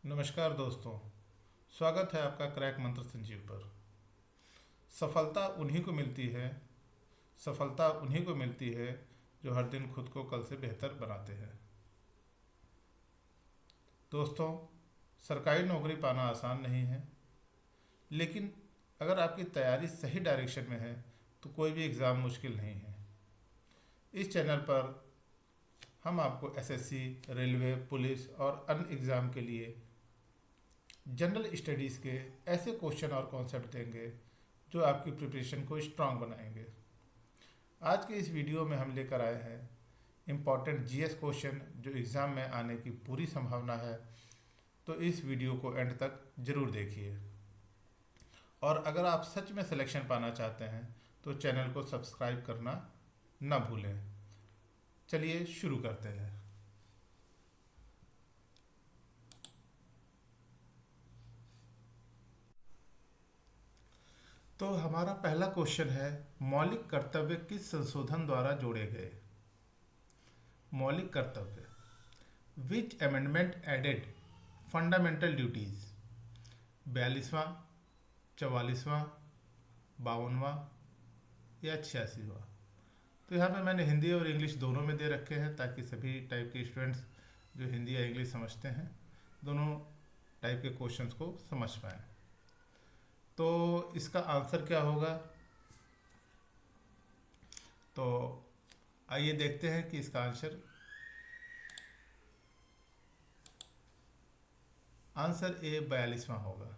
नमस्कार दोस्तों। स्वागत है आपका क्रैक मंत्र संजीव पर। सफलता उन्हीं को मिलती है सफलता उन्हीं को मिलती है जो हर दिन खुद को कल से बेहतर बनाते हैं। दोस्तों, सरकारी नौकरी पाना आसान नहीं है, लेकिन अगर आपकी तैयारी सही डायरेक्शन में है तो कोई भी एग्ज़ाम मुश्किल नहीं है। इस चैनल पर हम आपको एसएससी, रेलवे, पुलिस और अन्य एग्ज़ाम के लिए जनरल स्टडीज़ के ऐसे क्वेश्चन और कॉन्सेप्ट देंगे जो आपकी प्रिपरेशन को स्ट्रांग बनाएंगे। आज के इस वीडियो में हम लेकर आए हैं इम्पॉर्टेंट जीएस क्वेश्चन जो एग्ज़ाम में आने की पूरी संभावना है, तो इस वीडियो को एंड तक ज़रूर देखिए। और अगर आप सच में सिलेक्शन पाना चाहते हैं तो चैनल को सब्सक्राइब करना ना भूलें। चलिए शुरू करते हैं। तो हमारा पहला क्वेश्चन है, मौलिक कर्तव्य किस संशोधन द्वारा जोड़े गए? मौलिक कर्तव्य, which amendment added fundamental duties? 42वां, 44वां, 52वां या 86वां? तो यहाँ पे मैंने हिंदी और इंग्लिश दोनों में दे रखे हैं ताकि सभी टाइप के स्टूडेंट्स जो हिंदी या इंग्लिश समझते हैं दोनों टाइप के क्वेश्चंस को समझ पाएँ। तो इसका आंसर क्या होगा? तो आइए देखते हैं कि इसका आंसर ए 42वां होगा।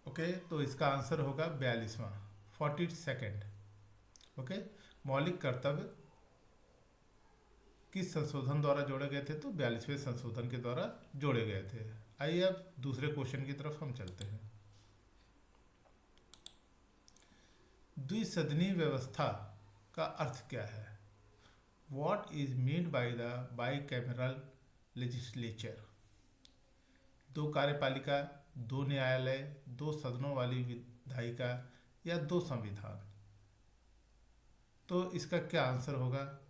ओके, तो इसका आंसर होगा 42वां, 42nd। ओके, मौलिक कर्तव्य किस संशोधन द्वारा जोड़े गए थे? तो 42वें संशोधन के द्वारा जोड़े गए थे। आइए अब दूसरे क्वेश्चन की तरफ हम चलते हैं। द्विसदनीय व्यवस्था का अर्थ क्या है? What is mean by the bicameral legislature? दो कार्यपालिका, दो न्यायालय, दो सदनों वाली विधायिका या दो संविधान? तो इसका क्या आंसर होगा?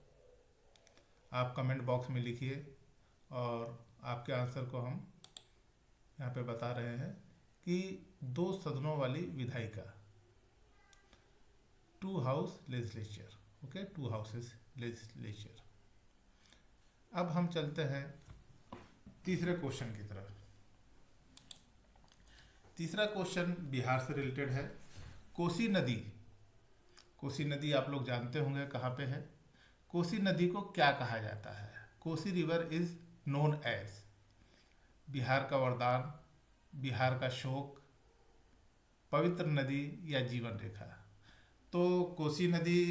आप कमेंट बॉक्स में लिखिए और आपके आंसर को हम यहाँ पे बता रहे हैं कि दो सदनों वाली विधायिका, two house legislature. Okay, two houses legislature. अब हम चलते हैं तीसरे क्वेश्चन की तरफ। तीसरा क्वेश्चन बिहार से रिलेटेड है। कोसी नदी, कोसी नदी आप लोग जानते होंगे कहाँ पे है। कोसी नदी को क्या कहा जाता है? Kosi river is known as Bihar का वरदान, बिहार का शोक, पवित्र नदी या जीवन रेखा? तो कोसी नदी,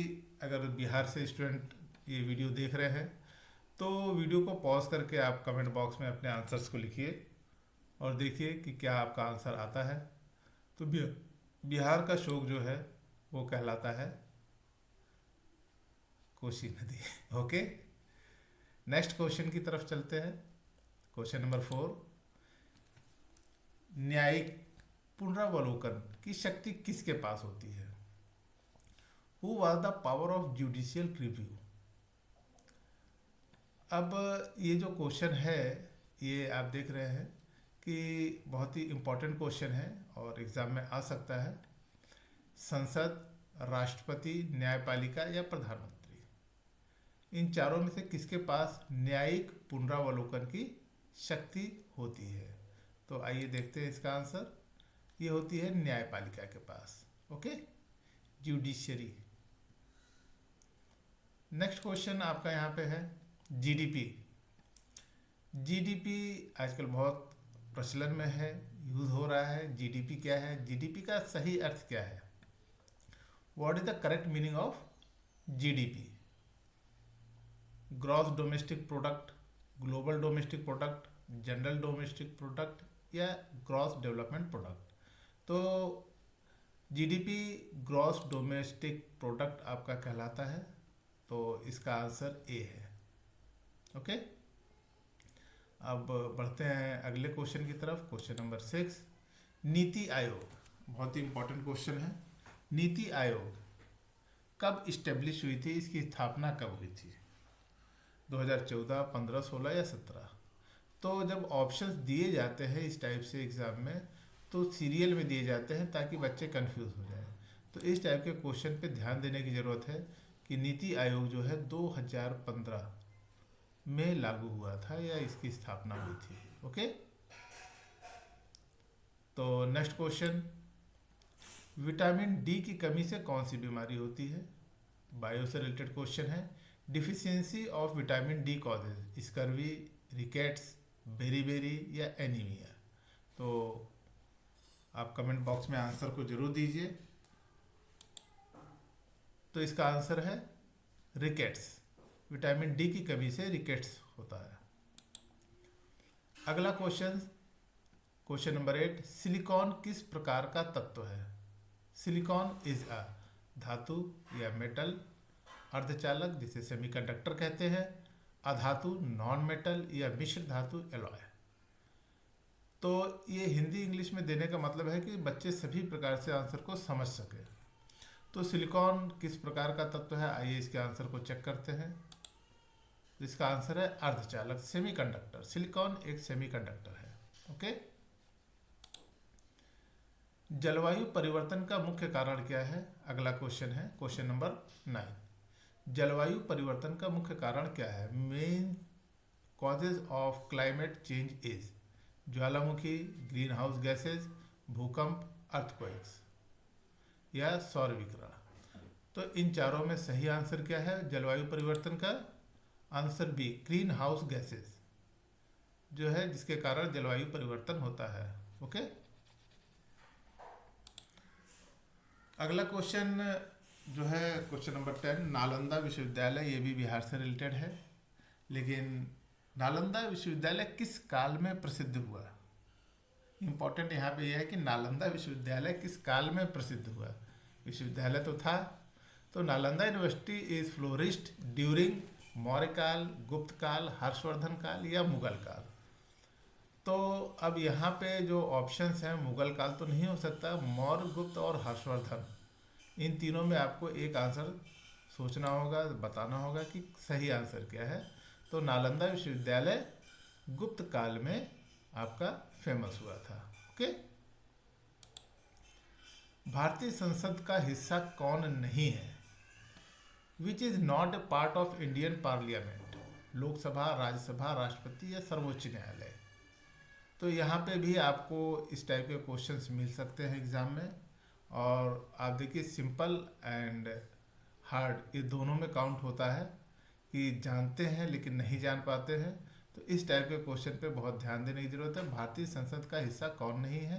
अगर बिहार से स्टूडेंट ये वीडियो देख रहे हैं तो वीडियो को पॉज करके आप कमेंट बॉक्स में अपने आंसर्स को लिखिए और देखिए कि क्या आपका आंसर आता है। तो बिहार का शोक जो है वो कहलाता है कोसी नदी। ओके, नेक्स्ट क्वेश्चन की तरफ चलते हैं। क्वेश्चन नंबर 4, न्यायिक पुनरावलोकन की शक्ति किसके पास होती है? Who was the power of judicial review? अब ये जो क्वेश्चन है ये आप देख रहे हैं कि बहुत ही इम्पोर्टेंट क्वेश्चन है और एग्ज़ाम में आ सकता है। संसद, राष्ट्रपति, न्यायपालिका या प्रधानमंत्री, इन चारों में से किसके पास न्यायिक पुनरावलोकन की शक्ति होती है? तो आइए देखते हैं इसका आंसर। ये होती है न्यायपालिका के पास। Okay, judiciary. नेक्स्ट क्वेश्चन आपका यहाँ पे है जीडीपी। जीडीपी आजकल बहुत प्रचलन में है, यूज़ हो रहा है। जीडीपी क्या है? जीडीपी का सही अर्थ क्या है? What is the correct meaning of GDP? Gross domestic product, global domestic product, general domestic product या ग्रॉस डेवलपमेंट प्रोडक्ट? तो जीडीपी ग्रॉस डोमेस्टिक प्रोडक्ट आपका कहलाता है, तो इसका आंसर ए है। ओके, अब बढ़ते हैं अगले क्वेश्चन की तरफ। क्वेश्चन नंबर 6, नीति आयोग, बहुत ही इंपॉर्टेंट क्वेश्चन है। नीति आयोग कब इस्टेब्लिश हुई थी? इसकी स्थापना कब हुई थी? 2014, 15, 16 या 17। तो जब ऑप्शंस दिए जाते हैं इस टाइप से एग्ज़ाम में, तो सीरियल में दिए जाते हैं ताकि बच्चे कंफ्यूज हो जाएं। तो इस टाइप के क्वेश्चन पे ध्यान देने की ज़रूरत है कि नीति आयोग जो है 2015 में लागू हुआ था या इसकी स्थापना हुई थी। ओके, तो नेक्स्ट क्वेश्चन, विटामिन डी की कमी से कौन सी बीमारी होती है? बायो से रिलेटेड क्वेश्चन है। Deficiency of vitamin D causes scurvy, rickets, beriberi या एनीमिया। तो आप कमेंट बॉक्स में आंसर को जरूर दीजिए। तो इसका आंसर है रिकेट्स। विटामिन डी की कमी से रिकेट्स होता है। अगला क्वेश्चन, क्वेश्चन नंबर 8, सिलिकॉन किस प्रकार का तत्व है? सिलिकॉन इज अ धातु या मेटल, अर्धचालक जिसे सेमीकंडक्टर कहते हैं, अधातु नॉन मेटल या मिश्र धातु एलॉय। तो ये हिंदी इंग्लिश में देने का मतलब है कि बच्चे सभी प्रकार से आंसर को समझ सके। तो सिलिकॉन किस प्रकार का तत्व है, आइए इसके आंसर को चेक करते हैं। इसका आंसर है अर्धचालक, सेमीकंडक्टर। सिलिकॉन एक सेमीकंडक्टर है। ओके, जलवायु परिवर्तन का मुख्य कारण क्या है? अगला क्वेश्चन है क्वेश्चन नंबर 9। जलवायु परिवर्तन का मुख्य कारण क्या है? Main causes of climate change is Jwalamukhi, green house gases, भूकंप, अर्थक्वेक्स या सौर विकिरण। तो इन चारों में सही आंसर क्या है जलवायु परिवर्तन का? Answer B, green house gases जो है जिसके कारण जलवायु परिवर्तन होता है। ओके, अगला क्वेश्चन जो है क्वेश्चन नंबर 10, नालंदा विश्वविद्यालय। ये भी बिहार से रिलेटेड है, लेकिन नालंदा विश्वविद्यालय किस काल में प्रसिद्ध हुआ? इम्पोर्टेंट यहाँ पे यह है कि नालंदा विश्वविद्यालय किस काल में प्रसिद्ध हुआ। विश्वविद्यालय तो था। तो Nalanda university is florist during Maurya काल, गुप्त काल, हर्षवर्धन काल या मुगल काल। तो अब यहाँ पे जो ऑप्शंस हैं, मुगल काल तो नहीं हो सकता, मौर्य, गुप्त और हर्षवर्धन, इन तीनों में आपको एक आंसर सोचना होगा, बताना होगा कि सही आंसर क्या है। तो नालंदा विश्वविद्यालय गुप्त काल में आपका फेमस हुआ था। ओके, भारतीय संसद का हिस्सा कौन नहीं है? Which is not a part of Indian parliament, Lok Sabha, Rajya Sabha, राष्ट्रपति या सर्वोच्च न्यायालय। तो यहाँ पे भी आपको इस टाइप के क्वेश्चंस मिल सकते हैं एग्जाम में। और आप देखिए, सिंपल एंड हार्ड ये दोनों में काउंट होता है कि जानते हैं लेकिन नहीं जान पाते हैं। तो इस टाइप के क्वेश्चन पे बहुत ध्यान देने की जरूरत है। भारतीय संसद का हिस्सा कौन नहीं है?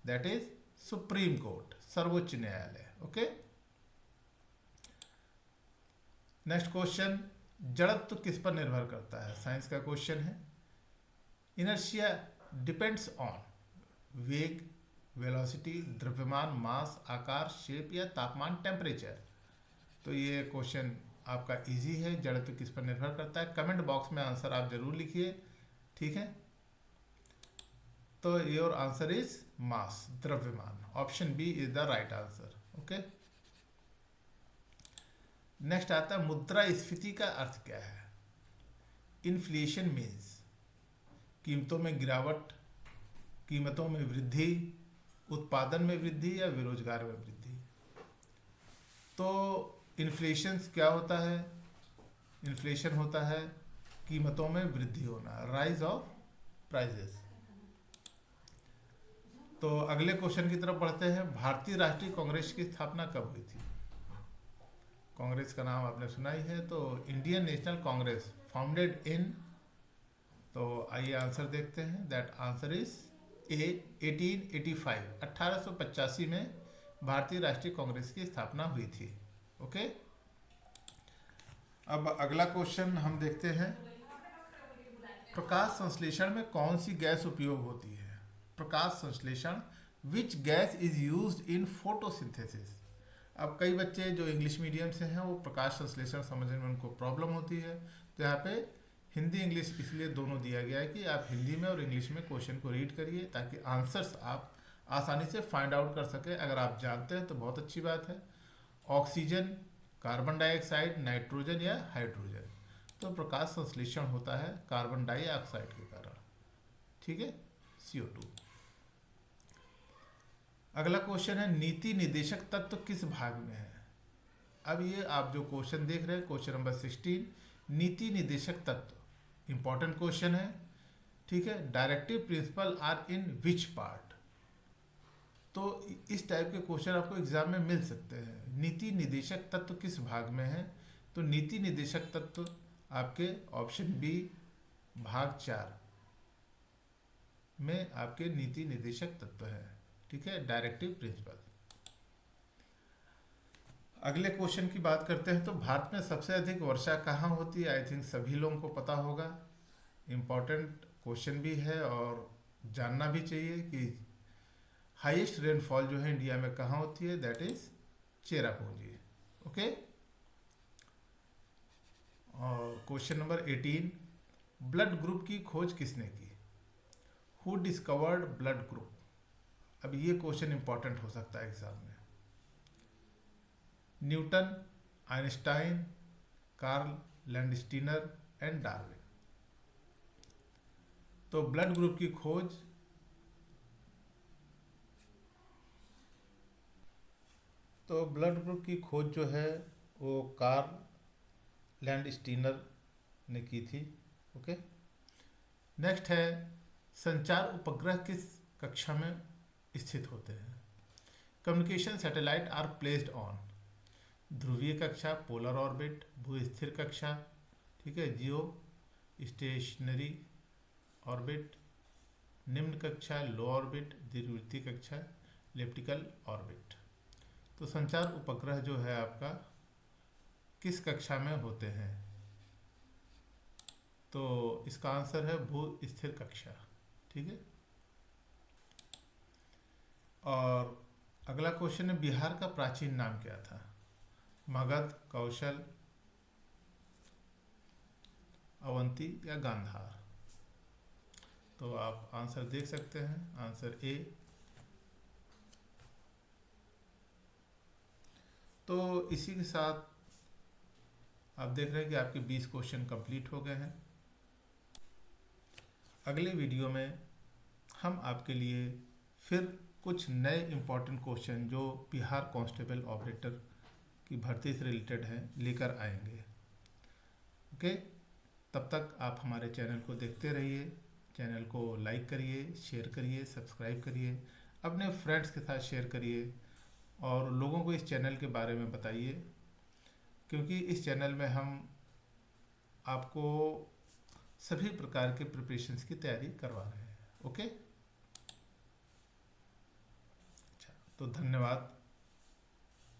दैट इज सुप्रीम कोर्ट, सर्वोच्च न्यायालय। ओके, नेक्स्ट क्वेश्चन, जड़त्व किस पर निर्भर करता है? साइंस का क्वेश्चन है। इनर्शिया डिपेंड्स ऑन वेग, वेलोसिटी, द्रव्यमान, मास, आकार, शेप या तापमान, टेम्परेचर। तो ये क्वेश्चन आपका इजी है। जड़त्व किस पर निर्भर करता है? कमेंट बॉक्स में आंसर आप जरूर लिखिए, ठीक है। तो योर आंसर इज मास, द्रव्यमान। Option B is the right answer. Okay, next आता है मुद्रास्फीति का अर्थ क्या है? इन्फ्लेशन मीन्स कीमतों में गिरावट, कीमतों में वृद्धि, उत्पादन में वृद्धि या बेरोजगार में वृद्धि। तो इन्फ्लेशन क्या होता है? इन्फ्लेशन होता है कीमतों में वृद्धि होना, राइज ऑफ प्राइजेस। तो अगले क्वेश्चन की तरफ बढ़ते हैं। भारतीय राष्ट्रीय कांग्रेस की स्थापना कब हुई थी? कांग्रेस का नाम आपने सुना ही है। तो Indian national Congress founded in, तो आइए आंसर देखते हैं। दैट आंसर इज ए 1885, 1885 में भारतीय राष्ट्रीय कांग्रेस की स्थापना हुई थी। ओके, अब अगला क्वेश्चन हम देखते हैं। प्रकाश संश्लेषण में कौन सी गैस उपयोग होती है? प्रकाश संश्लेषण, which gas is used in photosynthesis. अब कई बच्चे जो इंग्लिश मीडियम से हैं वो प्रकाश संश्लेषण समझने में उनको प्रॉब्लम होती है। तो यहाँ पे हिंदी इंग्लिश इसलिए दोनों दिया गया है कि आप हिंदी में और इंग्लिश में क्वेश्चन को रीड करिए ताकि आंसर्स आप आसानी से फाइंड आउट कर सकें। अगर आप जानते हैं तो बहुत अच्छी बात है। ऑक्सीजन, कार्बन डाइऑक्साइड, नाइट्रोजन या हाइड्रोजन। तो प्रकाश संश्लेषण होता है कार्बन डाइऑक्साइड के कारण, ठीक है, CO2। अगला क्वेश्चन है नीति निदेशक तत्व किस भाग में है। अब ये आप जो क्वेश्चन देख रहे हैं क्वेश्चन नंबर 16, नीति निदेशक तत्व इंपॉर्टेंट क्वेश्चन है, ठीक है। Directive principle are in which part. तो इस टाइप के क्वेश्चन आपको एग्जाम में मिल सकते हैं। नीति निदेशक तत्व किस भाग में है, तो नीति निदेशक तत्व आपके ऑप्शन बी भाग 4 में आपके नीति निदेशक तत्व है, ठीक है, डायरेक्टिव प्रिंसिपल। अगले क्वेश्चन की बात करते हैं। तो भारत में सबसे अधिक वर्षा कहाँ होती है। आई थिंक सभी लोगों को पता होगा, इम्पॉर्टेंट क्वेश्चन भी है और जानना भी चाहिए कि हाईएस्ट रेनफॉल जो है इंडिया में कहाँ होती है, दैट इज चेरापूंजी, ओके। और क्वेश्चन नंबर 18, ब्लड ग्रुप की खोज किसने की। Who discovered blood group. अब ये क्वेश्चन इंपॉर्टेंट हो सकता है एग्जाम में। Newton, Einstein, Karl Landsteiner and Darwin. तो ब्लड ग्रुप की खोज जो है वो कार्ल लैंडस्टीनर ने की थी, ओके। नेक्स्ट है संचार उपग्रह किस कक्षा में स्थित होते हैं। Communication satellite are placed on ध्रुवीय कक्षा, पोलर ऑर्बिट, भूस्थिर कक्षा, ठीक है, जियो स्टेशनरी ऑर्बिट, निम्न कक्षा, लो ऑर्बिट, दीर्घवृत्तीय कक्षा, इलिप्टिकल ऑर्बिट। तो संचार उपग्रह जो है आपका किस कक्षा में होते हैं, तो इसका आंसर है भूस्थिर कक्षा, ठीक है। और अगला क्वेश्चन है बिहार का प्राचीन नाम क्या था। मगध, कौशल, अवंती या गांधार। तो आप आंसर देख सकते हैं, आंसर ए। तो इसी के साथ आप देख रहे हैं कि आपके 20 क्वेश्चन कंप्लीट हो गए हैं। अगले वीडियो में हम आपके लिए फिर कुछ नए इम्पॉर्टेंट क्वेश्चन जो बिहार कांस्टेबल ऑपरेटर की भर्ती से रिलेटेड हैं लेकर आएंगे, ओके। तब तक आप हमारे चैनल को देखते रहिए, चैनल को लाइक करिए, शेयर करिए, सब्सक्राइब करिए, अपने फ्रेंड्स के साथ शेयर करिए और लोगों को इस चैनल के बारे में बताइए, क्योंकि इस चैनल में हम आपको सभी प्रकार के प्रिपरेशंस की तैयारी करवा रहे हैं, ओके। अच्छा, तो धन्यवाद।